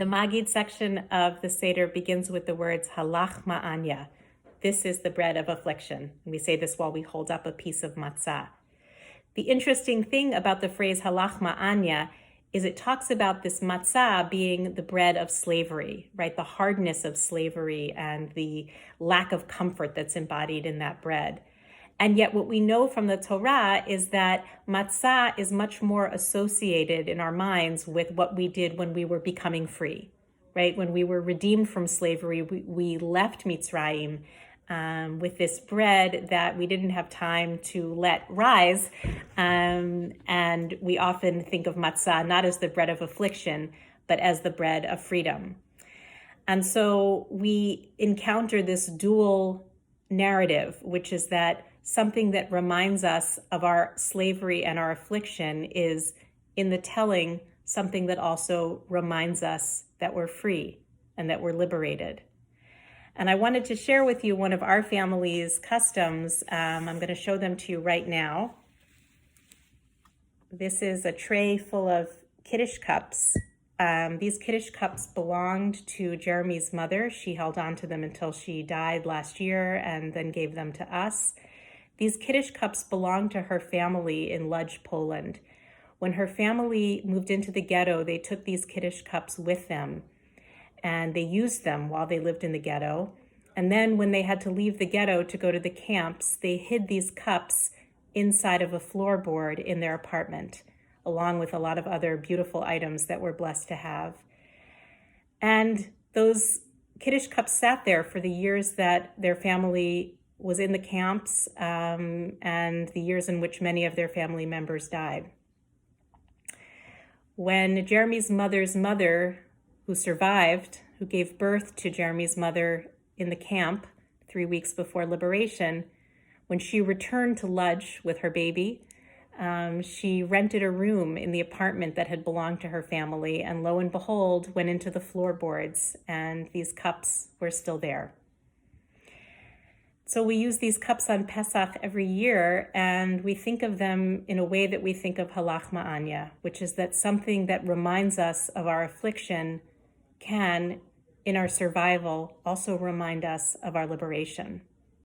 The Maggid section of the Seder begins with the words halach ma'anya. This is the bread of affliction. And we say this while we hold up a piece of matzah. The interesting thing about the phrase halach ma'anya is it talks about this matzah being the bread of slavery, right? The hardness of slavery and the lack of comfort that's embodied in that bread. And yet what we know from the Torah is that matzah is much more associated in our minds with what we did when we were becoming free, right? When we were redeemed from slavery, we left Mitzrayim with this bread that we didn't have time to let rise. And we often think of matzah not as the bread of affliction, but as the bread of freedom. And so we encounter this dual narrative, which is that something that reminds us of our slavery and our affliction is, in the telling, something that also reminds us that we're free and that we're liberated. And I wanted to share with you one of our family's customs. I'm going to show them to you right now. This is a tray full of Kiddush cups. These Kiddush cups belonged to Jeremy's mother. She held on to them until she died last year and then gave them to us. These Kiddush cups belonged to her family in Lodz, Poland. When her family moved into the ghetto, they took these Kiddush cups with them, and they used them while they lived in the ghetto. And then when they had to leave the ghetto to go to the camps, they hid these cups inside of a floorboard in their apartment, along with a lot of other beautiful items that we're blessed to have. And those Kiddush cups sat there for the years that their family was in the camps, and the years in which many of their family members died. When Jeremy's mother's mother, who survived, who gave birth to Jeremy's mother in the camp 3 weeks before liberation, when she returned to Lodz with her baby, she rented a room in the apartment that had belonged to her family, and lo and behold, went into the floorboards, and these cups were still there. So we use these cups on Pesach every year, and we think of them in a way that we think of halach ma'anya, which is that something that reminds us of our affliction can, in our survival, also remind us of our liberation.